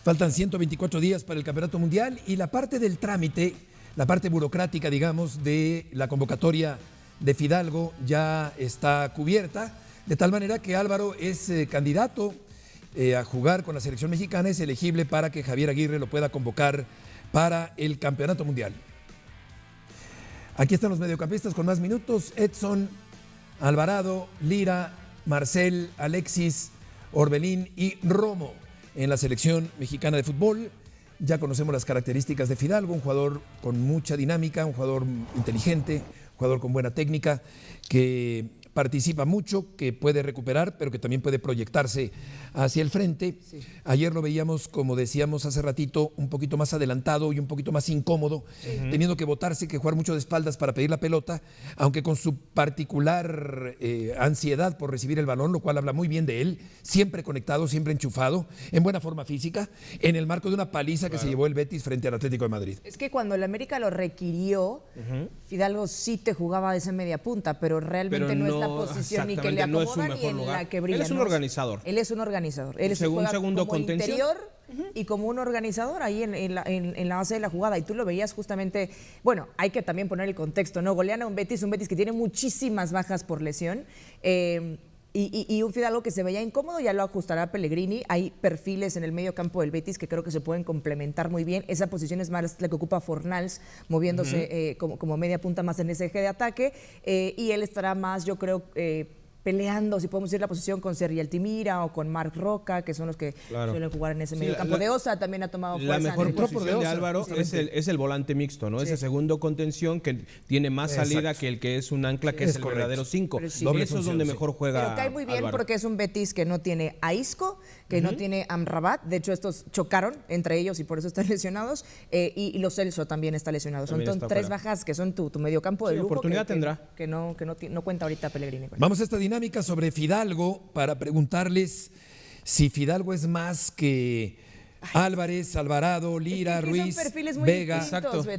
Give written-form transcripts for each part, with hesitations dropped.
Faltan 124 días para el Campeonato Mundial y la parte del trámite, la parte burocrática, digamos, de la convocatoria de Fidalgo ya está cubierta, de tal manera que Álvaro es candidato a jugar con la selección mexicana, es elegible para que Javier Aguirre lo pueda convocar para el Campeonato Mundial. Aquí están los mediocampistas con más minutos: Edson, Alvarado, Lira, Marcel, Alexis, Orbelín y Romo en la selección mexicana de fútbol. Ya conocemos las características de Fidalgo, un jugador con mucha dinámica, un jugador inteligente, un jugador con buena técnica, que participa mucho, que puede recuperar, pero que también puede proyectarse hacia el frente. Sí. Ayer lo veíamos, como decíamos hace ratito, un poquito más adelantado y un poquito más incómodo, teniendo que botarse, que jugar mucho de espaldas para pedir la pelota, aunque con su particular ansiedad por recibir el balón, lo cual habla muy bien de él, siempre conectado, siempre enchufado, en buena forma física, en el marco de una paliza que se llevó el Betis frente al Atlético de Madrid. Es que cuando el América lo requirió, Fidalgo sí te jugaba de esa media punta, pero realmente no es la posición ni que le acomoda ni en la que brilla. Él es un organizador. Él es un organizador. Él juega segundo como contención. Interior y como un organizador ahí en la base de la jugada. Y tú lo veías justamente, bueno, hay que también poner el contexto, ¿no? Golean a un Betis que tiene muchísimas bajas por lesión. Y un Fidalgo que se veía incómodo, ya lo ajustará Pellegrini. Hay perfiles en el medio campo del Betis que creo que se pueden complementar muy bien. Esa posición es más la que ocupa Fornals, moviéndose como media punta más en ese eje de ataque. Y él estará más, yo creo, peleando, si podemos decir, la posición con Sergi Altimira o con Marc Roca, que son los que suelen jugar en ese medio campo. De Osa también ha tomado fuerza. La mejor posición de Álvaro es el volante mixto, ¿no? Sí. Ese segundo contención que tiene más salida que el que es un ancla, que es el verdadero 5. Eso es donde mejor juega. Pero cae muy bien Álvaro, porque es un Betis que no tiene a Isco, que no tiene a Amrabat. De hecho, estos chocaron entre ellos y por eso están lesionados. Y Lo Celso también está lesionado. Son tres bajas que son tu medio campo de lujo. Oportunidad tendrá. Que no cuenta ahorita Pellegrini. Vamos a esta dinámica sobre Fidalgo para preguntarles si Fidalgo es más que Álvarez, Alvarado, Lira, Ruiz, Vega,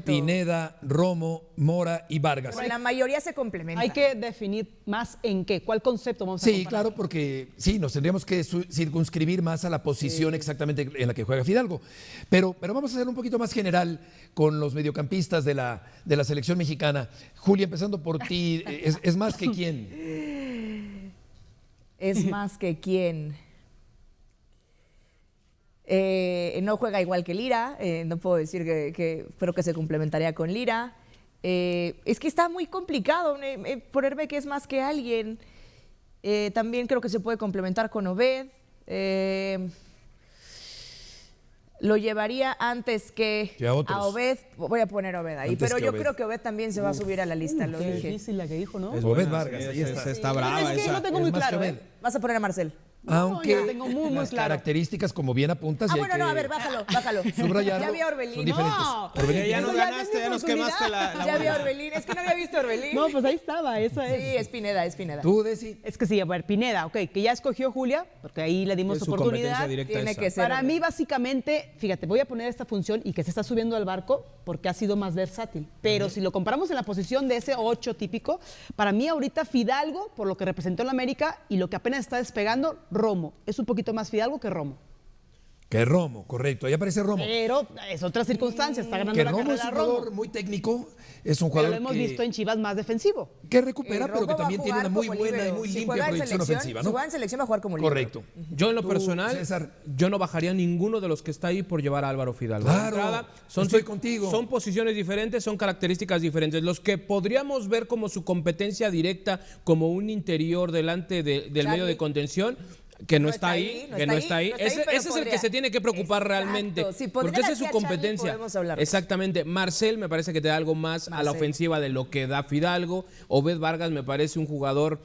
Pineda, Romo, Mora y Vargas. Bueno, la mayoría se complementa. Hay que definir más en qué, cuál concepto vamos a comparar. Sí, claro, porque sí, nos tendríamos que circunscribir más a la posición exactamente en la que juega Fidalgo. Pero vamos a hacer un poquito más general con los mediocampistas de la selección mexicana. Julia, empezando por ti, ¿es más que quién? Es más que quién. No juega igual que Lira, no puedo decir pero que se complementaría con Lira. Es que está muy complicado ponerme que es más que alguien. También creo que se puede complementar con Obed. Lo llevaría antes que a Obed. Voy a poner Obed ahí, pero yo creo que Obed también se va a subir a la lista. Lo dije. Difícil la que dijo, ¿no? Es Obed Vargas. Está brava. Es que no tengo muy claro. Vas a poner a Marcel. Aunque no, tengo muy las claro. características, como bien apuntas, bueno, no, a ver, bájalo. Subrayarlo, Ya había Orbelín. son diferentes. No, Orbelín, ya no ganaste, ya nos quemaste la Ya había Orbelín, es que no había visto Orbelín. No, pues ahí estaba, eso es. Sí, es Pineda. ¿Tú, Desi? Es que sí, a ver, Pineda, ok, que ya escogió Julia, porque ahí le dimos oportunidad. Tiene que ser. Para mí, básicamente, fíjate, voy a poner esta función y que se está subiendo al barco porque ha sido más versátil. Pero si lo comparamos en la posición de ese 8 típico, para mí ahorita Fidalgo, por lo que representó en la América y lo que apenas está despegando, Romo. Es un poquito más Fidalgo que Romo. Que Romo, correcto, ahí aparece Romo. Pero es otra circunstancia, está ganando la carrera Romo es un jugador muy técnico, es un jugador pero lo hemos visto en Chivas más defensivo. Que recupera, pero que también tiene una muy buena y muy limpia proyección ofensiva, ¿no? Si juega en selección va a jugar como líbero. Correcto. Yo en lo personal, César, yo no bajaría ninguno de los que está ahí por llevar a Álvaro Fidalgo. Claro, estoy contigo. Son posiciones diferentes, son características diferentes. Los que podríamos ver como su competencia directa, como un interior delante del medio de contención, que no está ahí. Ese es el que se tiene que preocupar realmente. Porque esa es su competencia. Exactamente. Marcel me parece que te da algo más a la ofensiva de lo que da Fidalgo. Obed Vargas me parece un jugador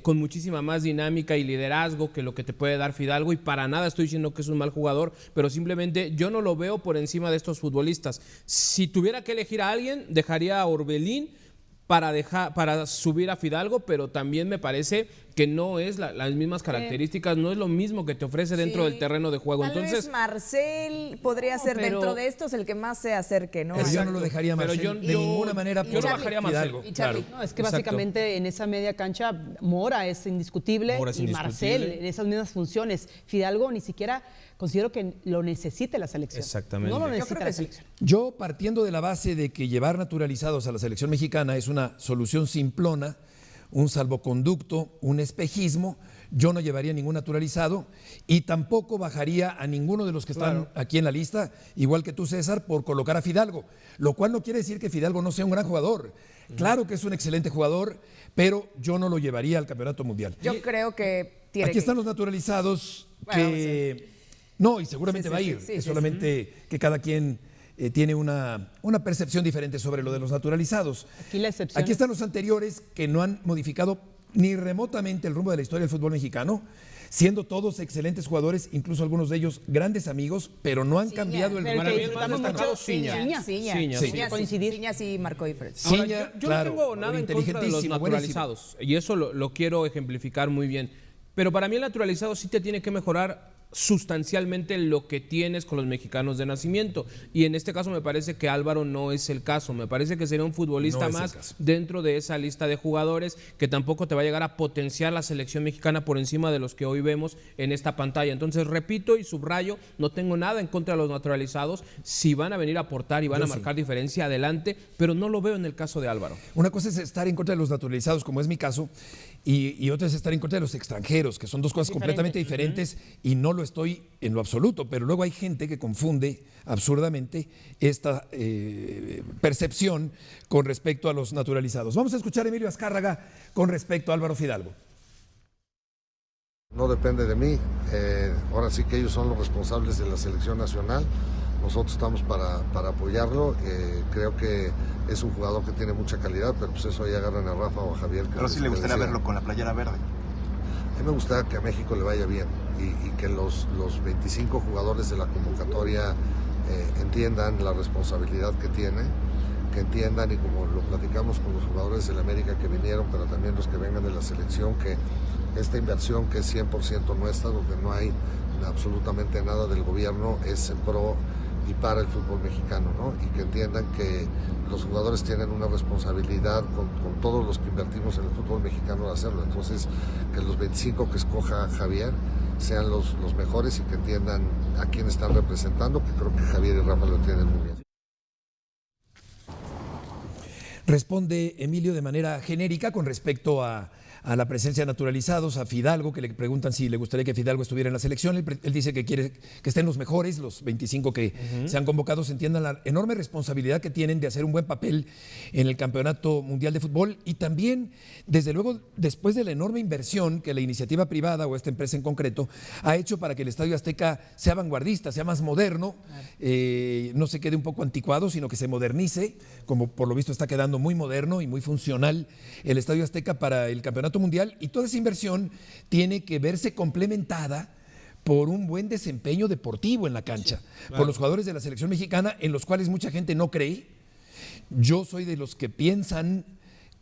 con muchísima más dinámica y liderazgo que lo que te puede dar Fidalgo. Y para nada estoy diciendo que es un mal jugador, pero simplemente yo no lo veo por encima de estos futbolistas. Si tuviera que elegir a alguien, dejaría a Orbelín para subir a Fidalgo, pero también me parece que no es las mismas características, no es lo mismo que te ofrece dentro del terreno de juego. Tal Entonces, vez Marcel podría ser dentro de estos el que más se acerque, ¿no? Pero yo no lo dejaría más de ninguna manera. Yo no bajaría más Fidalgo. Y Charlie. No, es que básicamente en esa media cancha Mora es indiscutible y Marcel en esas mismas funciones. Fidalgo ni siquiera considero que lo necesite la selección. Exactamente. No lo Yo necesita creo la que sí. selección. Yo, partiendo de la base de que llevar naturalizados a la selección mexicana es una solución simplona, un salvoconducto, un espejismo, yo no llevaría ningún naturalizado y tampoco bajaría a ninguno de los que están aquí en la lista, igual que tú, César, por colocar a Fidalgo, lo cual no quiere decir que Fidalgo no sea un gran jugador. Claro que es un excelente jugador, pero yo no lo llevaría al Campeonato Mundial. Yo creo que tiene Aquí están los naturalizados que... No, y seguramente va a ir. Es solamente que cada quien tiene una percepción diferente sobre lo de los naturalizados. Aquí la excepción. Aquí están los anteriores que no han modificado ni remotamente el rumbo de la historia del fútbol mexicano, siendo todos excelentes jugadores, incluso algunos de ellos grandes amigos, pero no han cambiado el Pero rumbo. que Para mí el más disfrutamos destacado, mucho, Ciña. Ciña Coincidir. Ciña sí marcó diferencia. Ahora, Ciña, yo claro, no tengo nada en contra de los inteligentísimo, naturalizados, y eso lo quiero ejemplificar muy bien. Pero para mí el naturalizado sí te tiene que mejorar sustancialmente lo que tienes con los mexicanos de nacimiento. Y en este caso me parece que Álvaro no es el caso. Me parece que sería un futbolista No es el más caso. dentro de esa lista de jugadores que tampoco te va a llegar a potenciar la selección mexicana por encima de los que hoy vemos en esta pantalla. Entonces, repito y subrayo, no tengo nada en contra de los naturalizados. Si van a venir a aportar y van Yo a sí. marcar diferencia, adelante, pero no lo veo en el caso de Álvaro. Una cosa es estar en contra de los naturalizados, como es mi caso, y otra es estar en contra de los extranjeros, que son dos cosas completamente diferentes, y no lo estoy en lo absoluto, pero luego hay gente que confunde absurdamente esta percepción con respecto a los naturalizados. Vamos a escuchar a Emilio Azcárraga con respecto a Álvaro Fidalgo. No depende de mí, ahora sí que ellos son los responsables de la selección nacional, nosotros estamos para apoyarlo, creo que es un jugador que tiene mucha calidad, pero pues eso ya agarran a Rafa o a Javier. Pero sí le gustaría verlo con la playera verde. A mí me gustaría que a México le vaya bien y que los 25 jugadores de la convocatoria entiendan la responsabilidad que tiene, que entiendan, y como lo platicamos con los jugadores del América que vinieron, pero también los que vengan de la selección, que esta inversión que es 100% nuestra, donde no hay absolutamente nada del gobierno, es en pro y para el fútbol mexicano, ¿no? Y que entiendan que los jugadores tienen una responsabilidad con todos los que invertimos en el fútbol mexicano de hacerlo. Entonces, que los 25 que escoja Javier sean los mejores y que entiendan a quién están representando, que creo que Javier y Rafa lo entienden muy bien. Responde Emilio de manera genérica con respecto a la presencia de naturalizados, a Fidalgo, que le preguntan si le gustaría que Fidalgo estuviera en la selección. Él dice que quiere que estén los mejores, los 25 que se han convocado, se entiendan la enorme responsabilidad que tienen de hacer un buen papel en el Campeonato Mundial de Fútbol, y también, desde luego, después de la enorme inversión que la iniciativa privada o esta empresa en concreto ha hecho para que el Estadio Azteca sea vanguardista, sea más moderno, no se quede un poco anticuado, sino que se modernice, como por lo visto está quedando muy moderno y muy funcional el Estadio Azteca para el Campeonato Mundial, y toda esa inversión tiene que verse complementada por un buen desempeño deportivo en la cancha, por los jugadores de la selección mexicana, en los cuales mucha gente no cree. Yo soy de los que piensan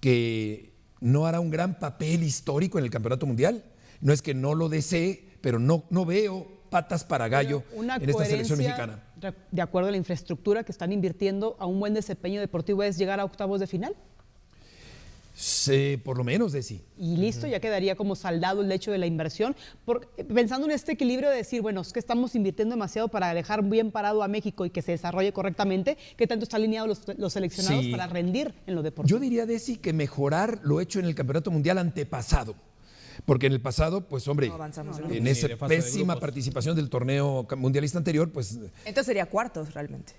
que no hará un gran papel histórico en el Campeonato Mundial. No es que no lo desee, pero no veo patas para gallo en esta selección mexicana. De acuerdo a la infraestructura que están invirtiendo, a un buen desempeño deportivo es llegar a octavos de final. Sí, por lo menos de sí. Y listo, ya quedaría como saldado el hecho de la inversión. Pensando en este equilibrio de decir, bueno, es que estamos invirtiendo demasiado para dejar bien parado a México y que se desarrolle correctamente, ¿qué tanto están alineados los seleccionados para rendir en lo deportivo? Yo diría, Desi, que mejorar lo hecho en el Campeonato Mundial antepasado. Porque en el pasado, pues hombre, en esa de fase de pésima grupos. participación del torneo mundialista anterior, pues... Entonces sería cuartos realmente.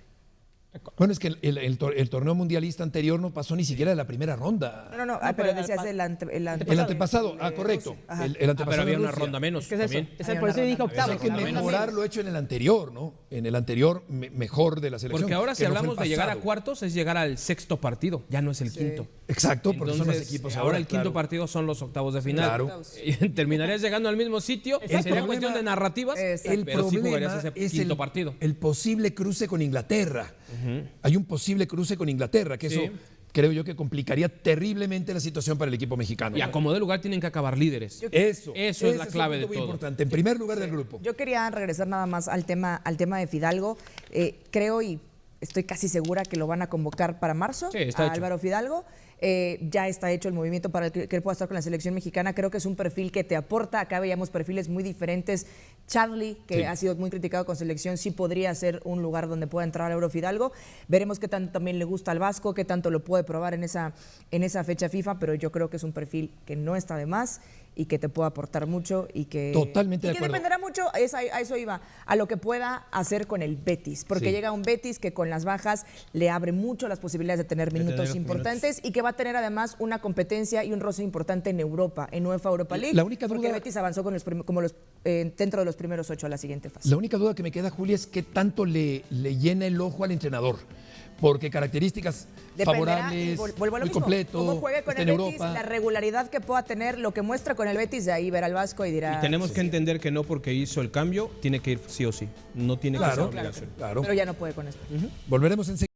Bueno, es que el torneo mundialista anterior no pasó ni siquiera de la primera ronda. No, pero decías el antepasado, correcto. Ajá. El antepasado Pero había de una Rusia. ronda menos. ¿Qué es eso? también. Es por eso yo dije octavos. Hay que mejorar lo hecho en el anterior, ¿no? En el anterior mejor de la selección. Porque ahora si que no fue hablamos el de llegar a pasado. cuartos es llegar al sexto partido, ya no es el quinto. Exacto, porque son los Entonces, equipos ahora el quinto claro. partido son los octavos de final. Claro. Y terminarías llegando al mismo sitio. Sería cuestión de narrativas, El pero sí jugarías problema ese es quinto partido. el posible cruce con Inglaterra. Hay un posible cruce con Inglaterra, que Sí. eso creo yo que complicaría terriblemente la situación para el equipo mexicano. Y a como de lugar tienen que acabar líderes. Eso es la clave de muy todo. importante. En primer lugar del grupo. Yo quería regresar nada más al tema de Fidalgo. Creo y estoy casi segura que lo van a convocar para marzo, Sí, está a hecho. Álvaro Fidalgo. Ya está hecho el movimiento para que él pueda estar con la selección mexicana. Creo que es un perfil que te aporta. Acá veíamos perfiles muy diferentes. Charlie, que ha sido muy criticado con selección, sí podría ser un lugar donde pueda entrar Álvaro Fidalgo. Veremos qué tanto también le gusta al Vasco, qué tanto lo puede probar en esa fecha FIFA, pero yo creo que es un perfil que no está de más y que te puede aportar mucho y que, Totalmente de acuerdo. dependerá mucho, a eso iba, a lo que pueda hacer con el Betis, porque llega un Betis que con las bajas le abre mucho las posibilidades de tener minutos importantes y que va a tener además una competencia y un roce importante en Europa, en UEFA Europa League, La única porque duda- Betis avanzó dentro de los primeros 8 a la siguiente fase. La única duda que me queda, Julia, es qué tanto le llena el ojo al entrenador. Porque características Dependerá, y favorables, vuelvo a lo muy mismo, completo, cómo juegue con está el en Betis, Europa. la regularidad que pueda tener, lo que muestra con el Betis, de ahí ver al Vasco y dirá... Y tenemos que entender que no porque hizo el cambio, tiene que ir sí o sí. No tiene que ser Claro, obligación. claro. Pero ya no puede con esto. Volveremos enseguida.